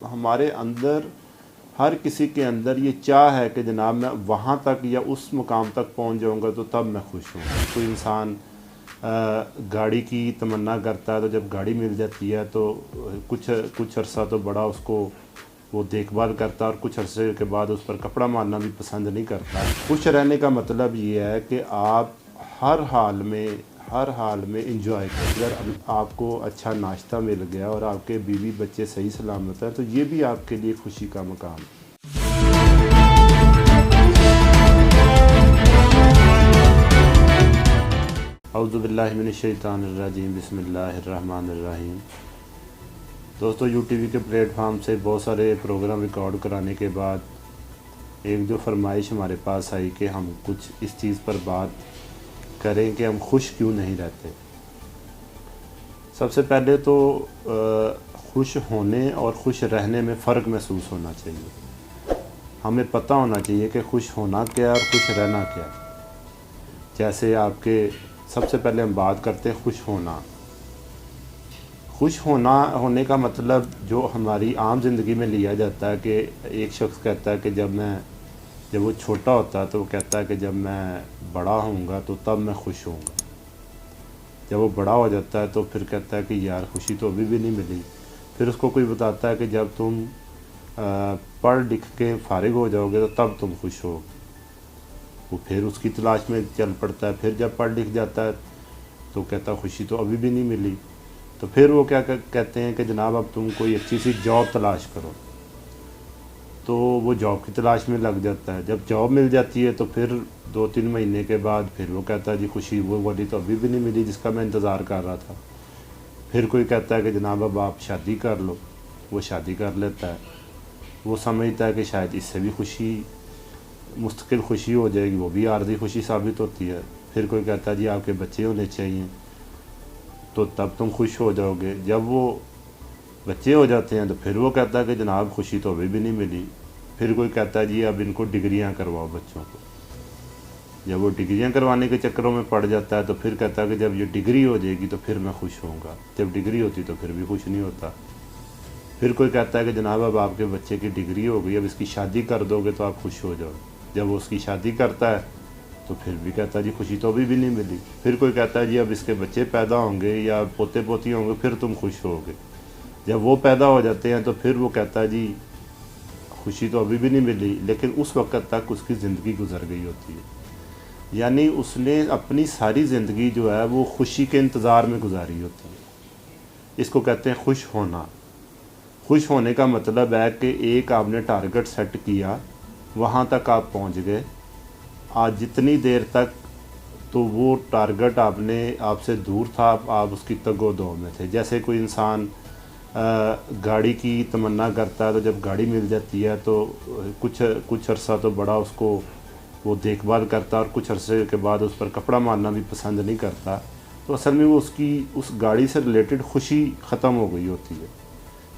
ہمارے اندر ہر کسی کے اندر یہ چاہ ہے کہ جناب میں وہاں تک یا اس مقام تک پہنچ جاؤں گا تو تب میں خوش ہوں. کوئی انسان گاڑی کی تمنا کرتا ہے تو جب گاڑی مل جاتی ہے تو کچھ عرصہ تو بڑا اس کو وہ دیکھ بھال کرتا ہے اور کچھ عرصے کے بعد اس پر کپڑا مارنا بھی پسند نہیں کرتا. خوش رہنے کا مطلب یہ ہے کہ آپ ہر حال میں انجوائے کریں. اگر آپ کو اچھا ناشتہ مل گیا اور آپ کے بیوی بچے صحیح سلامت ہیں تو یہ بھی آپ کے لیے خوشی کا مقام ہے. اعوذ باللہ من الشیطان الرجیم. بسم اللہ الرحمن الرحیم. دوستو یو ٹی وی کے پلیٹ فارم سے بہت سارے پروگرام ریکارڈ کرانے کے بعد ایک جو فرمائش ہمارے پاس آئی کہ ہم کچھ اس چیز پر بات کریں کہ ہم خوش کیوں نہیں رہتے. سب سے پہلے تو خوش ہونے اور خوش رہنے میں فرق محسوس ہونا چاہیے. ہمیں پتہ ہونا چاہیے کہ خوش ہونا کیا اور خوش رہنا کیا. جیسے آپ کے سب سے پہلے ہم بات کرتے ہیں خوش ہونے کا مطلب جو ہماری عام زندگی میں لیا جاتا ہے کہ ایک شخص کہتا ہے کہ جب وہ چھوٹا ہوتا ہے تو وہ کہتا ہے کہ جب میں بڑا ہوں گا تو تب میں خوش ہوں گا. جب وہ بڑا ہو جاتا ہے تو پھر کہتا ہے کہ یار خوشی تو ابھی بھی نہیں ملی. پھر اس کو کوئی بتاتا ہے کہ جب تم پڑھ لکھ کے فارغ ہو جاؤ گے تو تب تم خوش ہو. وہ پھر اس کی تلاش میں چل پڑتا ہے. پھر جب پڑھ لکھ جاتا ہے تو کہتا ہے خوشی تو ابھی بھی نہیں ملی. تو پھر وہ کیا کہتے ہیں کہ جناب اب تم کوئی اچھی سی جاب تلاش کرو. تو وہ جاب کی تلاش میں لگ جاتا ہے. جب جاب مل جاتی ہے تو پھر 2-3 مہینے کے بعد پھر وہ کہتا ہے جی خوشی وہ والی تو ابھی بھی نہیں ملی جس کا میں انتظار کر رہا تھا. پھر کوئی کہتا ہے کہ جناب اب آپ شادی کر لو. وہ شادی کر لیتا ہے. وہ سمجھتا ہے کہ شاید اس سے بھی خوشی مستقل خوشی ہو جائے گی. وہ بھی عارضی خوشی ثابت ہوتی ہے. پھر کوئی کہتا ہے جی آپ کے بچے ہونے چاہیے تو تب تم خوش ہو جاؤ گے. جب وہ بچے ہو جاتے ہیں تو پھر وہ کہتا ہے کہ جناب خوشی تو ابھی بھی نہیں ملی. پھر کوئی کہتا ہے جی اب ان کو ڈگریاں کرواؤ بچوں کو. جب وہ ڈگریاں کروانے کے چکروں میں پڑ جاتا ہے تو پھر کہتا ہے کہ جب یہ ڈگری ہو جائے گی تو پھر میں خوش ہوں گا. جب ڈگری ہوتی تو پھر بھی خوش نہیں ہوتا. پھر کوئی کہتا ہے کہ جناب اب آپ کے بچے کی ڈگری ہو گئی اب اس کی شادی کر دو گے تو آپ خوش ہو جاؤ. جب وہ اس کی شادی کرتا ہے تو پھر بھی کہتا ہے جی خوشی تو ابھی بھی نہیں ملی. پھر کوئی کہتا ہے جی اب اس کے بچے پیدا ہوں گے یا پوتے پوتی ہوں گے پھر تم خوش ہو گے. جب وہ پیدا ہو جاتے ہیں تو پھر وہ کہتا ہے جی خوشی تو ابھی بھی نہیں ملی. لیکن اس وقت تک اس کی زندگی گزر گئی ہوتی ہے. یعنی اس نے اپنی ساری زندگی جو ہے وہ خوشی کے انتظار میں گزاری ہوتی ہے. اس کو کہتے ہیں خوش ہونا. خوش ہونے کا مطلب ہے کہ ایک آپ نے ٹارگٹ سیٹ کیا وہاں تک آپ پہنچ گئے. آج جتنی دیر تک تو وہ ٹارگٹ آپ سے دور تھا آپ اس کی تگ و دو میں تھے. جیسے کوئی انسان گاڑی کی تمنا کرتا ہے تو جب گاڑی مل جاتی ہے تو کچھ عرصہ تو بڑا اس کو وہ دیکھ بھال کرتا ہے اور کچھ عرصے کے بعد اس پر کپڑا مارنا بھی پسند نہیں کرتا. تو اصل میں وہ اس گاڑی سے ریلیٹڈ خوشی ختم ہو گئی ہوتی ہے.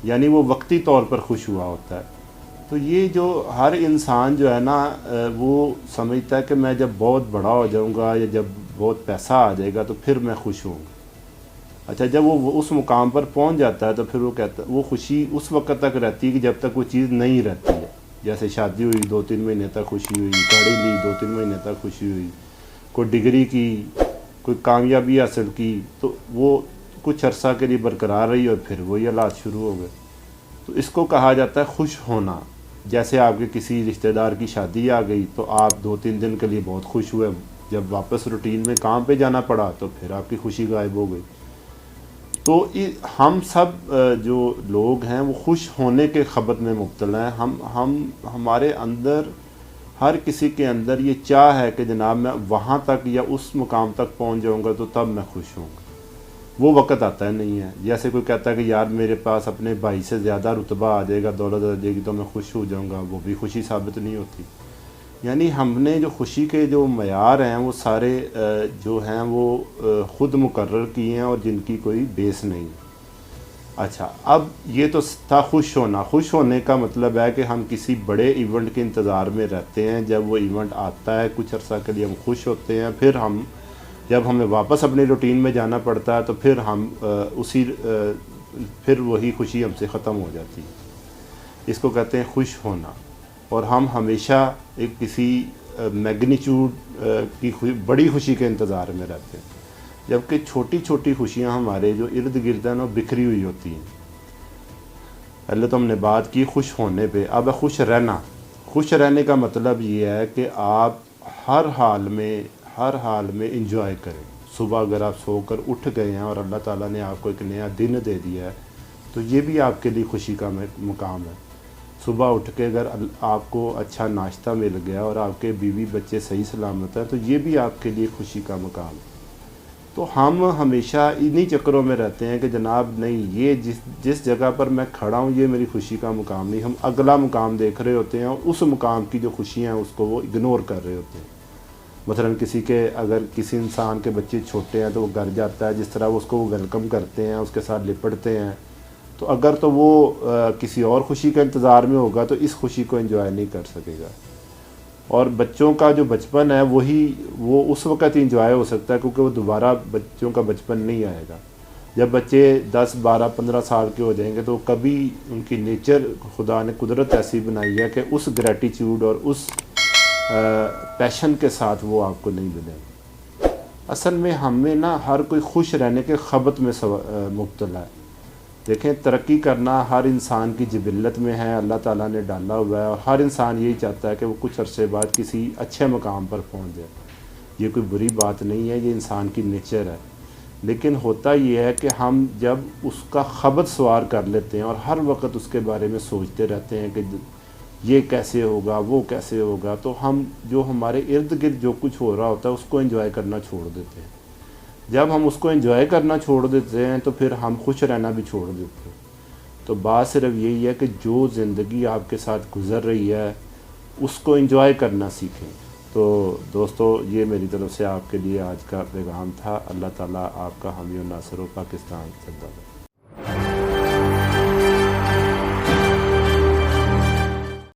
یعنی وہ وقتی طور پر خوش ہوا ہوتا ہے. تو یہ جو ہر انسان جو ہے نا وہ سمجھتا ہے کہ میں جب بہت بڑا ہو جاؤں گا یا جب بہت پیسہ آ جائے گا تو پھر میں خوش ہوں گا. اچھا جب وہ اس مقام پر پہنچ جاتا ہے تو پھر وہ کہتا ہے وہ خوشی اس وقت تک رہتی ہے کہ جب تک وہ چیز نہیں رہتی ہے. جیسے شادی ہوئی 2-3 مہینے تک خوشی ہوئی. گاڑی لی 2-3 مہینے تک خوشی ہوئی. کوئی ڈگری کی کوئی کامیابی حاصل کی تو وہ کچھ عرصہ کے لیے برقرار رہی اور پھر وہی حالات شروع ہو گئے. تو اس کو کہا جاتا ہے خوش ہونا. جیسے آپ کے کسی رشتہ دار کی شادی آ گئی تو آپ 2-3 دن کے لیے بہت خوش ہوئے. جب واپس روٹین میں کام پہ جانا پڑا تو پھر آپ کی خوشی غائب ہو گئی. تو ہم سب جو لوگ ہیں وہ خوش ہونے کے خبت میں مبتلا ہیں. ہمارے اندر ہر کسی کے اندر یہ چاہ ہے کہ جناب میں وہاں تک یا اس مقام تک پہنچ جاؤں گا تو تب میں خوش ہوں گا. وہ وقت آتا ہے نہیں ہے. جیسے کوئی کہتا ہے کہ یار میرے پاس اپنے بھائی سے زیادہ رتبہ آ جائے گا دولت آ جائے گی تو میں خوش ہو جاؤں گا. وہ بھی خوشی ثابت نہیں ہوتی. یعنی ہم نے جو خوشی کے جو معیار ہیں وہ سارے جو ہیں وہ خود مقرر کیے ہیں اور جن کی کوئی بیس نہیں. اچھا اب یہ تو تھا خوش ہونا. خوش ہونے کا مطلب ہے کہ ہم کسی بڑے ایونٹ کے انتظار میں رہتے ہیں. جب وہ ایونٹ آتا ہے کچھ عرصہ کے لیے ہم خوش ہوتے ہیں. پھر جب ہمیں واپس اپنی روٹین میں جانا پڑتا ہے تو پھر وہی خوشی ہم سے ختم ہو جاتی ہے. اس کو کہتے ہیں خوش ہونا، اور ہم ہمیشہ ایک کسی میگنیچیوڈ کی بڑی خوشی کے انتظار میں رہتے ہیں، جبکہ چھوٹی چھوٹی خوشیاں ہمارے جو ارد گرد ہیں وہ بکھری ہوئی ہوتی ہیں۔ پہلے تو ہم نے بات کی خوش ہونے پہ، اب ہے خوش رہنا۔ خوش رہنے کا مطلب یہ ہے کہ آپ ہر حال میں انجوائے کریں۔ صبح اگر آپ سو کر اٹھ گئے ہیں اور اللہ تعالیٰ نے آپ کو ایک نیا دن دے دیا ہے تو یہ بھی آپ کے لیے خوشی کا مقام ہے۔ صبح اٹھ کے اگر آپ کو اچھا ناشتہ مل گیا اور آپ کے بیوی بچے صحیح سلامت ہیں تو یہ بھی آپ کے لیے خوشی کا مقام ہے۔ تو ہم ہمیشہ انہی چکروں میں رہتے ہیں کہ جناب نہیں، یہ جس جگہ پر میں کھڑا ہوں یہ میری خوشی کا مقام نہیں، ہم اگلا مقام دیکھ رہے ہوتے ہیں اور اس مقام کی جو خوشیاں ہیں اس کو وہ اگنور کر رہے ہوتے ہیں۔ مثلاً اگر کسی انسان کے بچے چھوٹے ہیں تو وہ گھر جاتا ہے، جس طرح وہ اس کو ویلکم کرتے ہیں، اس کے ساتھ لپٹتے ہیں، تو اگر تو وہ کسی اور خوشی کے انتظار میں ہوگا تو اس خوشی کو انجوائے نہیں کر سکے گا۔ اور بچوں کا جو بچپن ہے وہ اس وقت انجوائے ہو سکتا ہے کیونکہ وہ دوبارہ بچوں کا بچپن نہیں آئے گا۔ جب بچے 10 12 15 سال کے ہو جائیں گے تو کبھی ان کی نیچر خدا نے قدرت ایسی بنائی ہے کہ اس گریٹیچیوڈ اور اس پیشن کے ساتھ وہ آپ کو نہیں ملیں گے۔ اصل میں ہمیں ہر کوئی خوش رہنے کے خبط میں مبتلا ہے۔ دیکھیں، ترقی کرنا ہر انسان کی جبلت میں ہے، اللہ تعالیٰ نے ڈالا ہوا ہے، اور ہر انسان یہی چاہتا ہے کہ وہ کچھ عرصے بعد کسی اچھے مقام پر پہنچ جائے۔ یہ کوئی بری بات نہیں ہے، یہ انسان کی نیچر ہے۔ لیکن ہوتا یہ ہے کہ ہم جب اس کا خبط سوار کر لیتے ہیں اور ہر وقت اس کے بارے میں سوچتے رہتے ہیں کہ یہ کیسے ہوگا، وہ کیسے ہوگا، تو ہم جو ہمارے ارد گرد جو کچھ ہو رہا ہوتا ہے اس کو انجوائے کرنا چھوڑ دیتے ہیں۔ جب ہم اس کو انجوائے کرنا چھوڑ دیتے ہیں تو پھر ہم خوش رہنا بھی چھوڑ دیتے ہیں۔ تو بات صرف یہی ہے کہ جو زندگی آپ کے ساتھ گزر رہی ہے اس کو انجوائے کرنا سیکھیں۔ تو دوستو، یہ میری طرف سے آپ کے لیے آج کا پیغام تھا۔ اللہ تعالیٰ آپ کا حامی و ناصر و پاکستان زندہ باد۔